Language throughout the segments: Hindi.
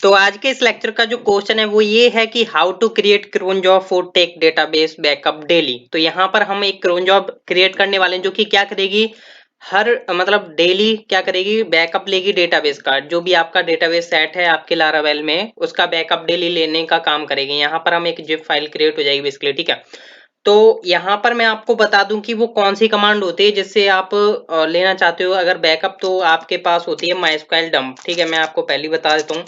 तो आज के इस लेक्चर का जो क्वेश्चन है वो ये है कि how to create cron job for take database backup daily. तो यहाँ पर हम एक क्रोन जॉब क्रिएट करने वाले हैं जो कि क्या करेगी, हर मतलब डेली क्या करेगी, बैकअप लेगी डेटाबेस का। जो भी आपका डेटाबेस सेट है आपके लारावेल में उसका बैकअप डेली लेने का काम करेगी। यहाँ पर हम एक जिप फाइल क्रिएट हो जाएगी बेसिकली, ठीक है। तो यहाँ पर मैं आपको बता दूं कि वो कौन सी कमांड होती है जिससे आप लेना चाहते हो अगर बैकअप। तो आपके पास होती है माइस्क्वाइल डंप, ठीक है। मैं आपको पहले ही बता देता हूँ,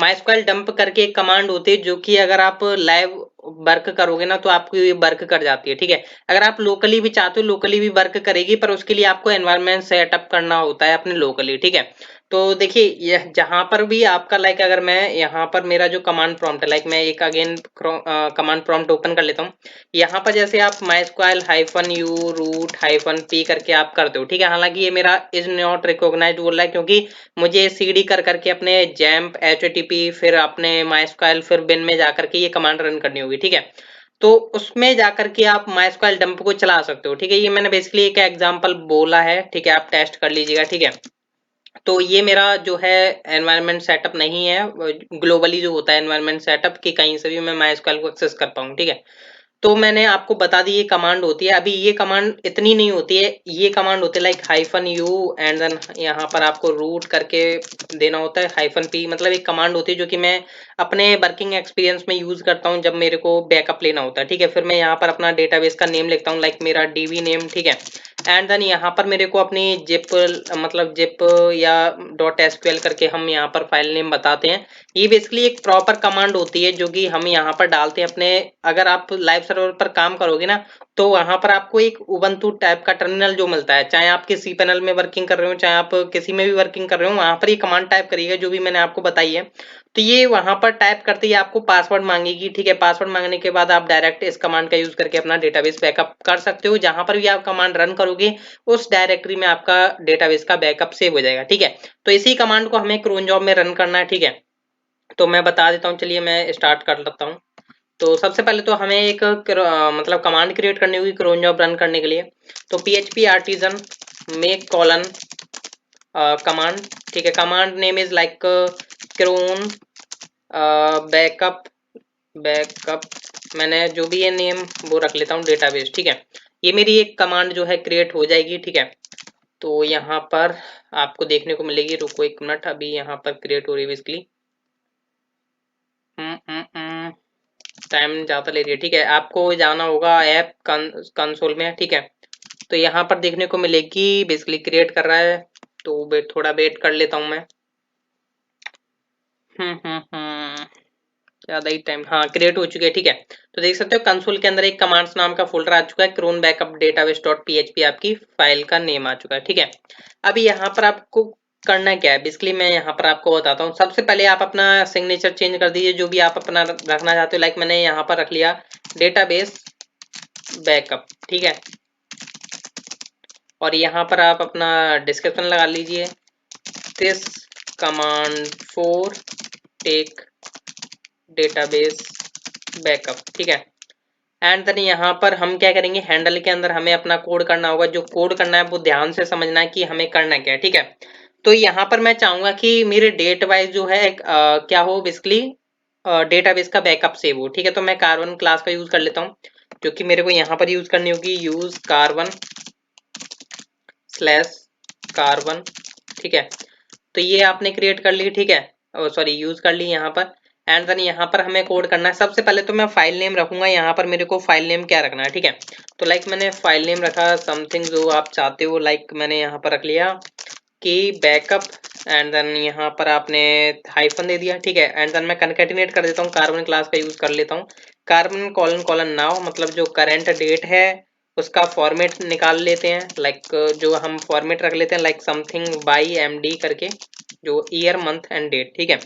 माइस्क्वाइल डंप करके एक कमांड होती है जो कि अगर आप लाइव वर्क करोगे ना तो आपको ये वर्क कर जाती है, ठीक है। अगर आप लोकली भी चाहते हो लोकली भी वर्क करेगी, पर उसके लिए आपको एनवायरनमेंट सेटअप करना होता है अपने लोकली, ठीक है। तो देखिए यह जहां पर भी आपका लाइक, अगर मैं यहाँ पर मेरा जो कमांड प्रॉम्प्ट है, लाइक मैं एक अगेन कमांड प्रॉम्प्ट ओपन कर लेता हूँ। यहाँ पर जैसे आप माइस्क्वाइल -u रूट -p करके आप करते हो, ठीक है। हालांकि ये मेरा इज नॉट रिकॉग्नाइज्ड बोल रहा है क्योंकि मुझे cd कर करके अपने जैम्प http फिर अपने माइस्क्वाइल फिर बिन में जाकर के ये कमांड रन करनी होगी, ठीक है। तो उसमें जाकर के आप माइस्क्वाइल डंप को चला सकते हो, ठीक है। ये मैंने बेसिकली एक एग्जांपल बोला है, ठीक है। आप टेस्ट कर लीजिएगा, ठीक है। तो ये मेरा जो है एनवायरनमेंट सेटअप नहीं है, ग्लोबली जो होता है एनवायरनमेंट सेटअप कि कहीं से भी मैं माइस्क्वाइल को एक्सेस कर पाऊँ, ठीक है। तो मैंने आपको बता दी ये कमांड होती है। अभी ये कमांड इतनी नहीं होती है, ये कमांड होती है लाइक -u एंड देन यहाँ पर आपको रूट करके देना होता है -p। मतलब एक कमांड होती है जो कि मैं अपने वर्किंग एक्सपीरियंस में यूज करता हूँ जब मेरे को बैकअप लेना होता है, ठीक है। फिर मैं यहाँ पर अपना डेटाबेस का नेम लिखता हूँ, लाइक मेरा db नेम, ठीक है। एंड देन यहाँ पर मेरे को अपनी जिप मतलब जिप या .sql करके हम यहाँ पर फाइल नेम बताते हैं। ये बेसिकली एक प्रॉपर कमांड होती है जो कि हम यहाँ पर डालते हैं अपने, अगर आप लाइव सर्वर पर काम करोगे ना तो वहां पर आपको एक उबंटू टाइप का टर्मिनल जो मिलता है, चाहे आप किसी पैनल में वर्किंग कर रहे हो चाहे आप किसी में भी वर्किंग कर रहे हो, वहां पर ये कमांड टाइप करिएगा जो भी मैंने आपको बताई है। तो ये वहां पर टाइप करते ही आपको पासवर्ड मांगेगी, ठीक है। पासवर्ड मांगने के बाद आप डायरेक्ट इस कमांड का यूज करके अपना डेटाबेस बैकअप कर सकते हो। जहां पर भी आप कमांड रन करोगे उस डायरेक्टरी में आपका डेटाबेस का बैकअप सेव हो जाएगा, ठीक है। तो इसी कमांड को हमें क्रोन जॉब में रन करना है, ठीक है। तो मैं बता देता हूँ, चलिए मैं स्टार्ट कर लेता हूँ। तो सबसे पहले तो हमें एक मतलब कमांड क्रिएट करनी होगी क्रोन जॉब रन करने के लिए। तो php artisan make colon command, ठीक है। Command name is like cron backup backup. मैंने जो भी ये नेम वो रख लेता हूँ डेटाबेस, ठीक है। ये मेरी एक कमांड जो है क्रिएट हो जाएगी, ठीक है। तो यहाँ पर आपको देखने को मिलेगी, रुको एक मिनट, अभी यहाँ पर क्रिएट हो रही है बेसिकली। टाइम ज्यादा ले रही है, ठीक है। आपको जाना होगा ऐप कंसोल में, ठीक है। तो यहाँ पर देखने को मिलेगी बेसिकली क्रिएट कर रहा है, तो थोड़ा वेट कर लेता हूँ मैं। हम्म ज्यादा ही टाइम, हाँ क्रिएट हो चुके हैं, ठीक है। तो देख सकते हो कंसोल के अंदर एक कमांड्स नाम का फोल्डर आ चुका है, cron backup database dot php आपकी फाइल का नेम आ चुका है, ठीक है। अभी यहाँ पर आपको करना क्या है, बेसिकली मैं यहाँ पर आपको बताता हूँ। सबसे पहले आप अपना सिग्नेचर चेंज कर दीजिए जो भी आप अपना रखना चाहते हो। लाइक मैंने यहाँ पर रख लिया डेटाबेस बैकअप, ठीक है। और यहाँ पर आप अपना डिस्क्रिप्शन लगा लीजिए, this command for take database backup, ठीक है। एंड देन यहाँ पर हम क्या करेंगे, हैंडल के अंदर हमें अपना कोड करना होगा। जो कोड करना है वो ध्यान से समझना है कि हमें करना क्या है, ठीक है। तो यहाँ पर मैं चाहूंगा कि मेरे डेट वाइज जो है क्या हो, बेसिकली डेटाबेस का बैकअप सेव हो, ठीक है। तो मैं कार्बन क्लास का यूज कर लेता हूँ जो कि मेरे को यहाँ पर यूज करनी होगी, यूज कार्बन /कार्बन, ठीक है। तो ये आपने क्रिएट कर ली, ठीक है, सॉरी यूज कर ली यहाँ पर। एंड देन यहाँ पर हमें कोड करना है। सबसे पहले तो मैं फाइल नेम रखूंगा, यहाँ पर मेरे को फाइल नेम क्या रखना है, ठीक है। तो लाइक मैंने फाइल नेम रखा समथिंग जो आप चाहते हो, लाइक मैंने यहाँ पर रख लिया कि बैकअप। एंड देन यहाँ पर आपने हाइफन दे दिया, ठीक है। एंड देन मैं कनकेटिनेट कर देता हूँ, कार्बन क्लास का यूज कर लेता हूँ। कार्बन कॉलन कॉलन नाउ, मतलब जो करेंट डेट है उसका फॉर्मेट निकाल लेते हैं। लाइक जो हम फॉर्मेट रख लेते हैं लाइक समथिंग बाई md करके, जो ईयर मंथ एंड डेट, ठीक है।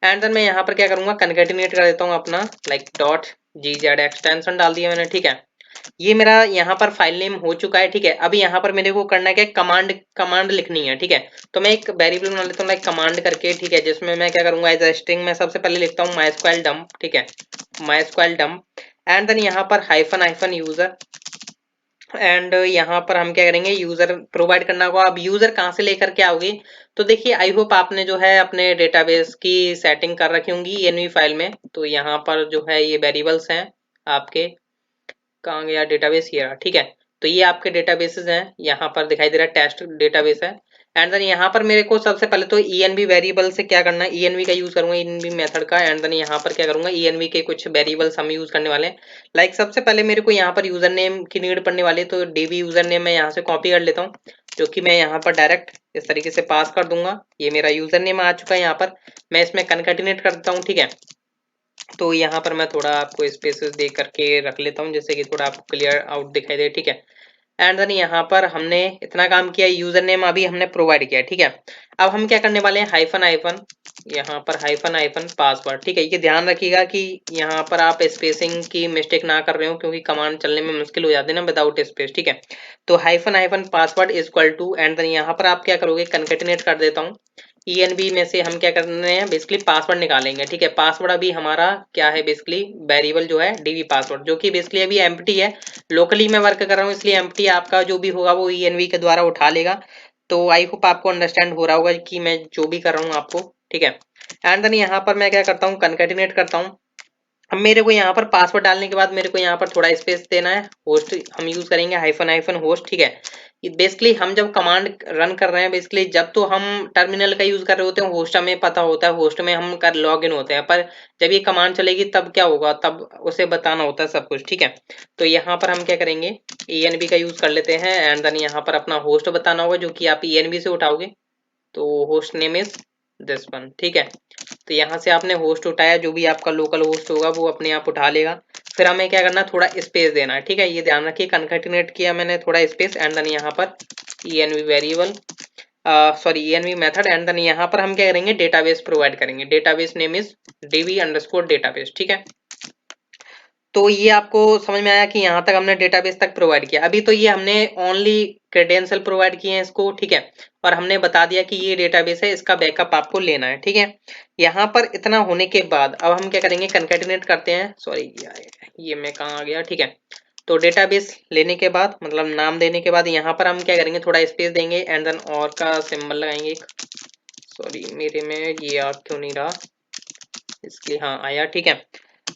एंड देन मैं यहाँ पर क्या करूंगा, कनकेटिनेट कर देता हूँ अपना लाइक डॉट gz एक्सटेंशन डाल दिया मैंने, ठीक है। ये मेरा यहाँ पर फाइल नेम हो चुका है, ठीक है। अभी यहाँ पर मेरे को करना है क्या, कमांड कमांड लिखनी है, ठीक है। तो मैं एक वेरिएबल बना लेता हूँ लाइक कमांड करके, ठीक है। जिसमें मैं क्या करूंगा, एज अ स्ट्रिंग में सबसे पहले लिखता हूँ माइस्क्वाइल डंप, ठीक है, माइस्क्वाइल डंप। एंड देन यहाँ पर हाइफन हाइफन यूजर, एंड यहाँ पर हम क्या करेंगे, यूजर प्रोवाइड करना होगा। अब यूजर कहाँ से लेकर के आओगे, तो देखिए आई होप आपने जो है अपने डेटाबेस की सेटिंग कर रखी होंगी env फाइल में। तो यहाँ पर जो है ये वेरिएबल्स हैं आपके, कहाँ गया डेटाबेस, ये रहा, ठीक है। तो ये आपके डेटाबेसेस हैं, यहाँ पर दिखाई दे रहा है टेस्ट डेटाबेस है। एंड देन यहाँ पर मेरे को सबसे पहले तो env वेरिएबल से क्या करना है, env का यूज करूंगा, env मेथड का। एंड देन यहाँ पर क्या करूंगा, env के कुछ वेरिएबल्स हम यूज करने वाले हैं। लाइक सबसे पहले मेरे को यहाँ पर यूजर नेम की नीड पड़ने वाली है, तो db यूजर नेम मैं यहाँ से कॉपी कर लेता हूँ, जो कि मैं यहाँ पर डायरेक्ट इस तरीके से पास कर दूंगा। ये मेरा यूजर नेम आ चुका है, यहाँ पर मैं इसमें कनकैटिनेट कर देता हूँ, ठीक है। तो यहाँ पर मैं थोड़ा आपको स्पेसेस दे करके रख लेता हूँ, जैसे कि थोड़ा आपको क्लियर आउट दिखाई दे, ठीक है। एंड देन यहाँ पर हमने इतना काम किया, यूजर नेम अभी हमने प्रोवाइड किया, ठीक है। अब हम क्या करने वाले हैं, हाइफन हाइफन, यहाँ पर हाइफन हाइफन पासवर्ड, ठीक है। ये ध्यान रखिएगा कि यहाँ पर आप स्पेसिंग की मिस्टेक ना कर रहे हो, क्योंकि कमांड चलने में मुश्किल हो जाती है ना विदाउट स्पेस, ठीक है। तो hyphen hyphen password is equal to, and then यहाँ पर आप क्या करोगे, कनकेटिनेट कर देता हूँ। env में से हम क्या करने हैं, बेसिकली पासवर्ड निकालेंगे, ठीक है। पासवर्ड अभी हमारा क्या है, बेसिकली वेरिएबल जो है db पासवर्ड, जो कि बेसिकली अभी एम्प्टी है। लोकली मैं वर्क कर रहा हूँ, इसलिए एम्प्टी आपका जो भी होगा वो env के द्वारा उठा लेगा। तो आई होप आपको अंडरस्टैंड हो रहा होगा कि मैं जो भी कर रहा हूँ आपको, ठीक है। एंड देन यहाँ पर मैं क्या करता हूँ, कनकेटिनेट करता हूँ। अब मेरे को यहाँ पर पासवर्ड डालने के बाद मेरे को यहाँ पर थोड़ा स्पेस देना है, होस्ट हम यूज करेंगे हाइफन हाइफन होस्ट, ठीक है। बेसिकली हम जब कमांड रन कर रहे हैं, बेसिकली जब तो हम टर्मिनल का यूज कर रहे होते हैं, होस्ट हमें पता होता है, होस्ट में हम कर लॉग इन होते हैं, पर जब ये कमांड चलेगी तब क्या होगा, तब उसे बताना होता है सब कुछ, ठीक है। तो यहाँ पर हम क्या करेंगे, env का यूज कर लेते हैं। एंड देन यहाँ पर अपना होस्ट बताना होगा, जो कि आप env से उठाओगे। तो host name is this one, ठीक है। तो यहाँ से आपने होस्ट उठाया, जो भी आपका लोकल होस्ट होगा वो अपने आप उठा लेगा। फिर हमें क्या करना है, थोड़ा स्पेस देना है, ठीक है। ये ध्यान रखिए, कनकैटिनेट किया मैंने थोड़ा स्पेस, एंड देन यहाँ पर env variable, sorry env method. And then यहाँ पर हम क्या करेंगे, डेटाबेस प्रोवाइड करेंगे, database name is db underscore database, ठीक है। तो ये आपको समझ में आया कि यहाँ तक हमने डेटाबेस तक प्रोवाइड किया। अभी तो ये हमने ओनली क्रेडेंशियल प्रोवाइड किए हैं इसको, ठीक है। और हमने बता दिया कि ये डेटाबेस है, इसका बैकअप आपको लेना है, ठीक है। यहाँ पर इतना होने के बाद अब हम क्या करेंगे, कनकैटिनेट करते हैं, सॉरी ये मैं कहाँ आ गया, ठीक है। तो डेटाबेस लेने के बाद, मतलब नाम देने के बाद, यहाँ पर हम क्या करेंगे, थोड़ा स्पेस देंगे, एंड देन और का सिंबल लगाएंगे। सॉरी मेरे में ये आ क्यों नहीं रहा, इसके हाँ आया, ठीक है।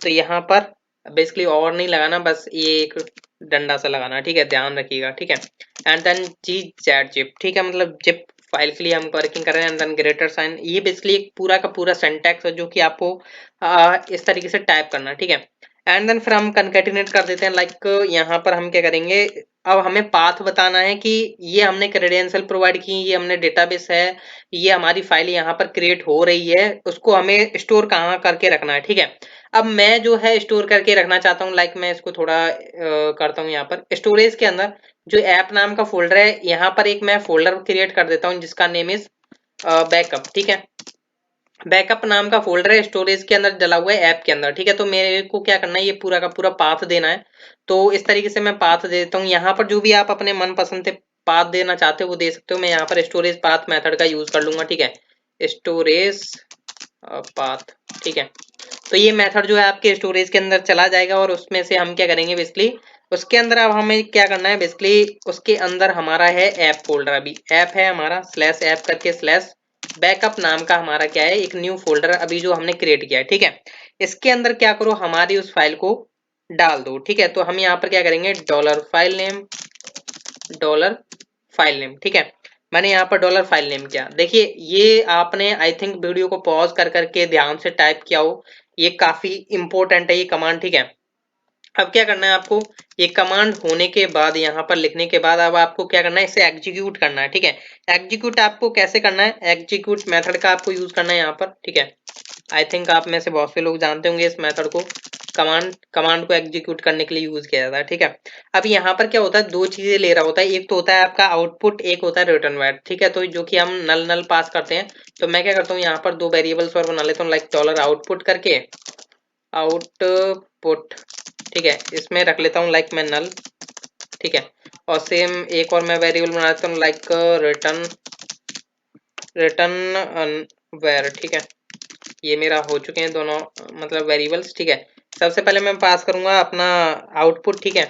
तो यहाँ पर बेसिकली और नहीं लगाना, बस ये एक डंडा सा लगाना, ठीक है, ध्यान रखिएगा, ठीक है। And then G Z zip, ठीक है, मतलब जिप फाइल के लिए हम वर्किंग कर रहे हैं। एंड देन ग्रेटर साइन, ये बेसिकली एक पूरा का पूरा सिंटैक्स है, जो कि आपको इस तरीके से टाइप करना है, ठीक है। एंड देन फिर हम कनकैटिनेट कर देते हैं, लाइक यहाँ पर हम क्या करेंगे, अब हमें पाथ बताना है कि ये हमने क्रेडेंशियल प्रोवाइड की, ये हमने डेटाबेस है, ये हमारी फाइल यहाँ पर क्रिएट हो रही है, उसको हमें स्टोर कहाँ करके रखना है, ठीक है। अब मैं जो है स्टोर करके रखना चाहता हूँ, लाइक मैं इसको थोड़ा करता हूँ, यहाँ पर स्टोरेज के अंदर जो ऐप नाम का फोल्डर है, यहाँ पर एक मैं फोल्डर क्रिएट कर देता हूँ, जिसका नेम इज बैकअप, ठीक है। बैकअप नाम का फोल्डर है, स्टोरेज के अंदर डला हुआ है ऐप के अंदर, ठीक है। तो मेरे को क्या करना है, ये पूरा का पूरा पाथ देना है। तो इस तरीके से मैं पाथ देता हूँ, यहाँ पर जो भी आप अपने मनपसंद से पाथ देना चाहते हो वो दे सकते हो। मैं यहाँ पर स्टोरेज पाथ मेथड का यूज कर लूंगा, ठीक है, स्टोरेज पाथ, ठीक है। तो ये मेथड जो है आपके स्टोरेज के अंदर चला जाएगा, और उसमें से हम क्या करेंगे, बेसिकली उसके अंदर अब हमें क्या करना है, बेसिकली उसके अंदर हमारा है ऐप फोल्डर, अभी ऐप है हमारा, स्लैश ऐप करके स्लैश बैकअप नाम का हमारा क्या है, एक न्यू फोल्डर अभी जो हमने क्रिएट किया है, ठीक है। इसके अंदर क्या करो, हमारी उस फाइल को डाल दो, ठीक है। तो हम यहाँ पर क्या करेंगे, डॉलर फाइल नेम, ठीक है। मैंने यहाँ पर डॉलर फाइल नेम किया, देखिए ये आपने आई थिंक वीडियो को पॉज कर करके ध्यान से टाइप किया हो, ये काफी इंपॉर्टेंट है ये कमांड, ठीक है। अब क्या करना है आपको, ये कमांड होने के बाद, यहाँ पर लिखने के बाद, अब आपको क्या करना है, इसे एग्जीक्यूट करना है, ठीक है। एग्जीक्यूट आपको कैसे करना है, एग्जीक्यूट मेथड का आपको यूज करना है यहाँ पर, ठीक है। आई थिंक आप में से बहुत से लोग जानते होंगे इस मेथड को, कमांड को एग्जीक्यूट करने के लिए यूज किया जाता है, ठीक है। अब यहाँ पर क्या होता है, दो चीजें ले रहा होता है, एक तो होता है आपका आउटपुट, एक होता है रिटर्न वैल्यू, ठीक है। तो जो कि हम नल नल पास करते हैं। तो मैं क्या करता हूँ, यहाँ पर दो वेरिएबल्स और बना लेता हूँ, लाइक डॉलर आउटपुट करके, आउटपुट, ठीक है, इसमें रख लेता हूँ लाइक मैं नल, ठीक है। और सेम एक और मैं वेरिएबल बना लेता हूँ, लाइक रिटर्न रिटर्न वेर, ठीक है। ये मेरा हो चुके हैं दोनों मतलब वेरिएबल्स, ठीक है। सबसे पहले मैं पास करूंगा अपना आउटपुट, ठीक है।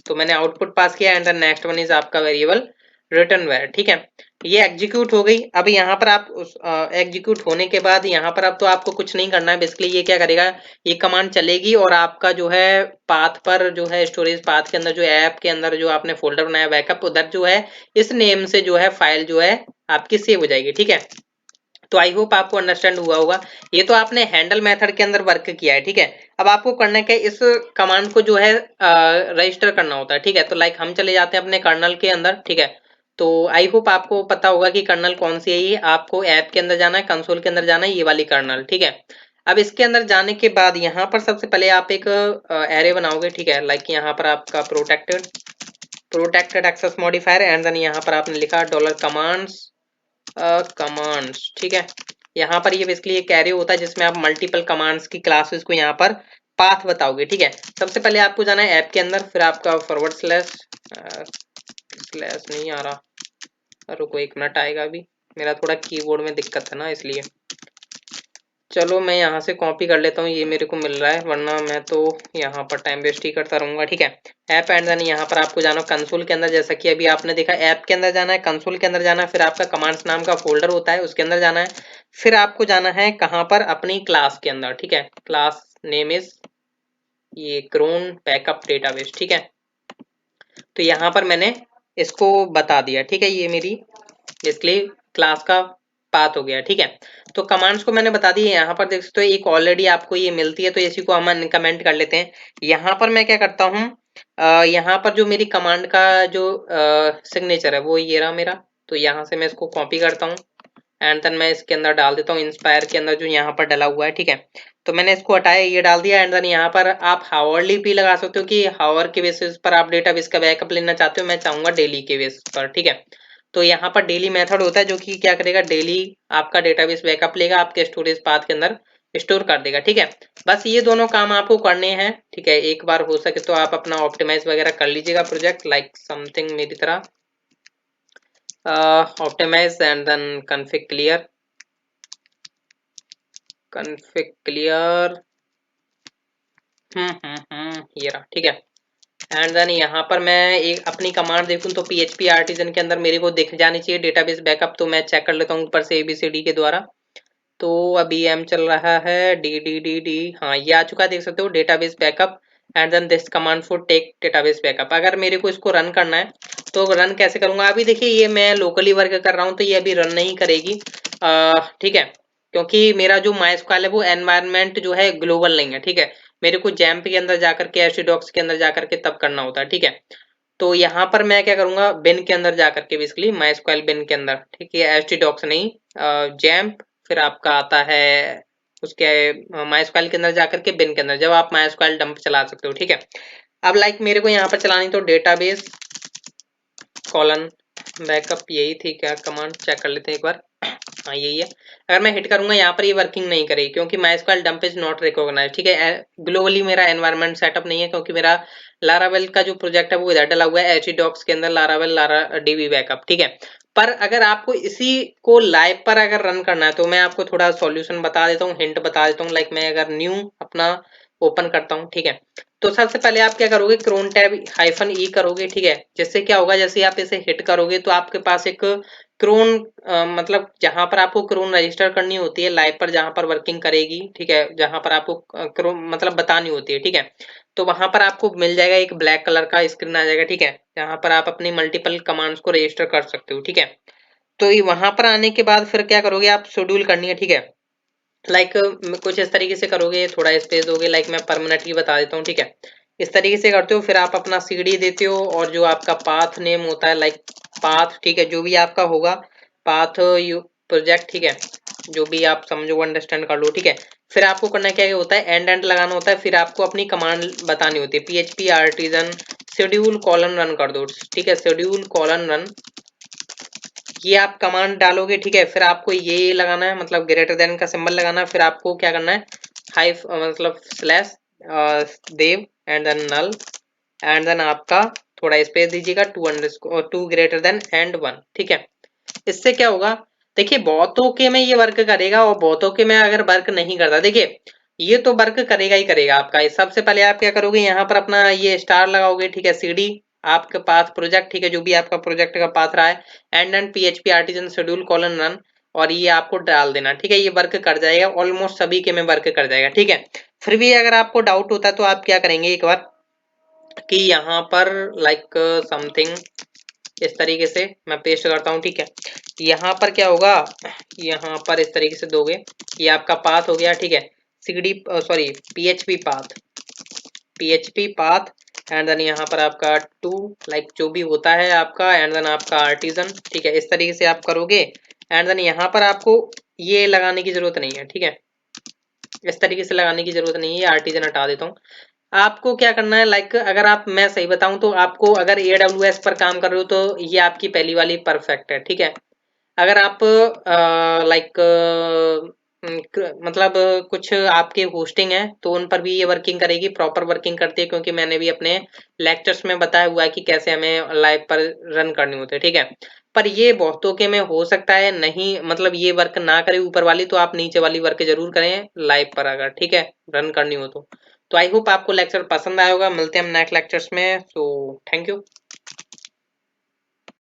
तो मैंने आउटपुट पास किया and the next one is आपका वेरिएबल रिटर्न वेयर, ठीक है। ये एग्जीक्यूट हो गई। अब यहाँ पर आप उस एग्जीक्यूट होने के बाद यहाँ पर अब तो आपको कुछ नहीं करना है। बेसिकली ये क्या करेगा, ये कमांड चलेगी और आपका जो है पाथ पर जो है स्टोरेज पाथ के अंदर जो ऐप के अंदर जो आपने फोल्डर बनाया बैकअप, उधर जो है इस नेम से जो है फाइल जो है आपकी सेव हो जाएगी, ठीक है। तो आई होप आपको अंडरस्टैंड हुआ होगा। ये तो आपने हैंडल मेथड के अंदर वर्क किया है, ठीक है। अब आपको करना क्या है, इस कमांड को जो है रजिस्टर करना होता है, ठीक है। तो लाइक हम चले जाते हैं अपने कर्नल के अंदर, ठीक है। तो आई होप आपको पता होगा कि कर्नल कौन सी है। ये आपको ऐप के अंदर जाना है, कंसोल के अंदर जाना है, ये वाली कर्नल, ठीक है। अब इसके अंदर जाने के बाद यहाँ पर सबसे पहले आप एक एरे बनाओगे, ठीक है। लाइक यहाँ पर आपका protected access modifier and then यहाँ पर आपने लिखा $कमांड्स, ठीक है। यहाँ पर ये बेसिकली एक एरे होता है जिसमें आप मल्टीपल कमांड्स की क्लासेस को यहाँ पर पाथ बताओगे, ठीक है। सबसे पहले आपको जाना है ऐप के अंदर, फिर आपका फॉरवर्ड स्लैश नहीं आ रहा, रुको एक मिनट आएगा। अभी मेरा थोड़ा कीबोर्ड में दिक्कत है ना, इसलिए चलो मैं यहाँ से कॉपी कर लेता हूँ, ये मेरे को मिल रहा है, वरना मैं तो यहाँ पर टाइम वेस्ट ही करता रहूंगा, ठीक है। ऐप एंड देन यहाँ पर आपको जाना कंसोल के अंदर, जैसा कि अभी आपने देखा ऐप के अंदर जाना है, कंसोल के अंदर जाना है, फिर आपका कमांड्स नाम का फोल्डर होता है उसके अंदर जाना है, फिर आपको जाना है कहाँ पर, अपनी क्लास के अंदर, ठीक है। क्लास नेम इज ये क्रोन बैकअप डेटाबेस, ठीक है। तो यहाँ पर मैंने इसको बता दिया, ठीक है। ये मेरी बेसिकली क्लास का पाथ हो गया, ठीक है। तो कमांड्स को मैंने बता दी। यहाँ पर देख सकते हो एक ऑलरेडी आपको ये मिलती है, तो इसी को हम इनकमेंट कर लेते हैं। यहाँ पर मैं क्या करता हूँ, यहाँ पर जो मेरी कमांड का जो सिग्नेचर है वो ये रहा मेरा, तो यहाँ से मैं इसको कॉपी करता हूँ एंड देन मैं इसके अंदर डाल देता हूँ इंस्पायर के अंदर जो यहाँ पर डला हुआ है, ठीक है। तो मैंने इसको हटाया, ये डाल दिया एंड देन यहाँ पर आप हावरली भी लगा सकते हो कि हावर के बेसिस पर आप डेटाबेस का बैकअप लेना चाहते हो, मैं चाहूंगा डेली के बेसिस पर, ठीक है। तो यहाँ पर डेली मेथड होता है जो कि क्या करेगा, डेली आपका डेटाबेस बैकअप लेगा, आपके स्टोरेज पाथ के अंदर स्टोर कर देगा, ठीक है। बस ये दोनों काम आपको करने हैं, ठीक है। एक बार हो सके तो आप अपना ऑप्टिमाइज वगैरह कर लीजिएगा प्रोजेक्ट, लाइक समथिंग मेरी तरह optimize and then config clear ये रहा, ठीक है। एंड देन यहाँ पर मैं एक अपनी कमांड देखूं तो PHP आर्टिजन के अंदर मेरे को दिख जानी चाहिए डेटाबेस बैकअप, तो मैं चेक कर लेता हूँ ऊपर से ABCD के द्वारा। तो अभी एम चल रहा है डी, हाँ ये आ चुका है, देख सकते हो database backup and then this command for take database backup. अगर मेरे को इसको रन करना है तो रन कैसे करूंगा, अभी देखिए ये मैं लोकली वर्क कर रहा हूँ तो ये अभी रन नहीं करेगी, ठीक है। क्योंकि मेरा जो MySQL है वो एनवायरनमेंट जो है ग्लोबल नहीं है, ठीक है। मेरे को जैम्प के अंदर जाकर के htdocs के अंदर जाकर के तब करना होता है, ठीक है। तो यहाँ पर मैं क्या करूंगा, बिन के अंदर जाकर के बेसिकली MySQL बिन के अंदर, ठीक है, htdocs नहीं, जैम्प, फिर आपका आता है उसके MySQL के अंदर जाकर के बिन के अंदर, जब आप MySQL डंप चला सकते हो, ठीक है। अब लाइक मेरे को यहाँ पर चलानी तो डेटाबेस कॉलन बैकअप, यही थी क्या कमांड, चेक कर लेते हैं एक बार, हाँ यही है। अगर मैं हिट करूंगा यहाँ पर ये वर्किंग नहीं करेगी क्योंकि MySQL dump is not recognize, ठीक है। ग्लोबली मेरा एनवायरनमेंट सेटअप नहीं है क्योंकि मेरा लारावेल का जो प्रोजेक्ट है वो इधर डला हुआ है htdocs के अंदर, लारावेल DB बैकअप, ठीक है। पर अगर आपको इसी को लाइव पर अगर रन करना है तो मैं आपको थोड़ा सॉल्यूशन बता देता हूँ, हिंट बता देता हूँ। लाइक मैं अगर न्यू अपना ओपन करता हूँ, ठीक है। तो सबसे पहले आप क्या करोगे, क्रोन टैब -e करोगे, ठीक है। जिससे क्या होगा, जैसे आप इसे हिट करोगे तो आपके पास एक क्रोन मतलब जहां पर आपको क्रोन रजिस्टर करनी होती है लाइव पर, जहां पर वर्किंग करेगी, ठीक है, जहां पर आपको क्रोन मतलब बतानी होती है, ठीक है। तो वहां पर आपको मिल जाएगा एक ब्लैक कलर का स्क्रीन आ जाएगा, ठीक है, जहां पर आप अपनी मल्टीपल कमांड्स को रजिस्टर कर सकते हो, ठीक है। तो ये वहां पर आने के बाद फिर क्या करोगे, आप शेड्यूल करनी है, ठीक है। लाइक कुछ इस तरीके से करोगे, थोड़ा स्पेस दोगे, लाइक मैं परमानेंट ही बता देता हूँ, ठीक है। इस तरीके से करते हो, फिर आप अपना CD देते हो और जो आपका पाथ नेम होता है, लाइक पाथ, ठीक है, जो भी आपका होगा पाथ यू प्रोजेक्ट, ठीक है, जो भी आप समझो अंडरस्टैंड कर लो, ठीक है। फिर आपको करना क्या होता है, एंड लगाना होता है, फिर आपको अपनी कमांड बतानी होती है, PHP artisan schedule colon run कर दो, ठीक है, शेड्यूल कॉलन रन, ये आप कमांड डालोगे, ठीक है। फिर आपको ये लगाना है, मतलब ग्रेटर देन का सिंबल लगाना है, फिर आपको क्या करना है, हाइफ मतलब slash dev and then null and then आपका थोड़ा स्पेस दीजिएगा, 2 ग्रेटर देन एंड 1, ठीक है। इससे क्या होगा, देखिए बहुतों के में ये वर्क करेगा और बहुतों के में अगर वर्क नहीं करता, देखिए ये तो वर्क करेगा ही करेगा आपका। सबसे पहले आप क्या करोगे, यहाँ पर अपना ये स्टार लगाओगे, ठीक है, सीडी आपके पास प्रोजेक्ट, ठीक है, जो भी आपका प्रोजेक्ट का पाथ रहा है, and and PHP artisan schedule colon run, और ये आपको डाल देना, ठीक है। ये वर्क कर जाएगा, ऑलमोस्ट सभी के में वर्क कर जाएगा, ठीक है। फिर भी अगर आपको डाउट होता है तो आप क्या करेंगे एक बार, कि यहाँ पर लाइक समथिंग इस तरीके से मैं पेस्ट करता हूँ, ठीक है। यहाँ पर क्या होगा, यहाँ पर इस तरीके से दोगे, ये आपका पाथ हो गया, ठीक है, CD sorry PHP path, and then यहाँ पर आपका टू, लाइक जो भी होता है आपका, एंड देन आपका आर्टिजन, ठीक है। इस तरीके से आप करोगे, एंड देन यहाँ पर आपको ये लगाने की जरूरत नहीं है, ठीक है, इस तरीके से लगाने की जरूरत नहीं है, आर्टिजन हटा देता हूँ। आपको क्या करना है, लाइक अगर आप, मैं सही बताऊं तो आपको, अगर AWS पर काम कर रहे हो तो ये आपकी पहली वाली परफेक्ट है, ठीक है। अगर आप लाइक मतलब कुछ आपके होस्टिंग है तो उन पर भी ये वर्किंग करेगी, प्रॉपर वर्किंग करती है, क्योंकि मैंने भी अपने लेक्चर्स में बताया हुआ है कि कैसे हमें लाइव पर रन करनी होती है, ठीक है। पर ये बहुतों के में हो सकता है नहीं, मतलब ये वर्क ना करे ऊपर वाली, तो आप नीचे वाली वर्क जरूर करें लाइव पर अगर, ठीक है, रन करनी हो तो। आई होप आपको लेक्चर पसंद आया होगा। मिलते हैं हम नेक्स्ट लेक्चर्स में। So thank you.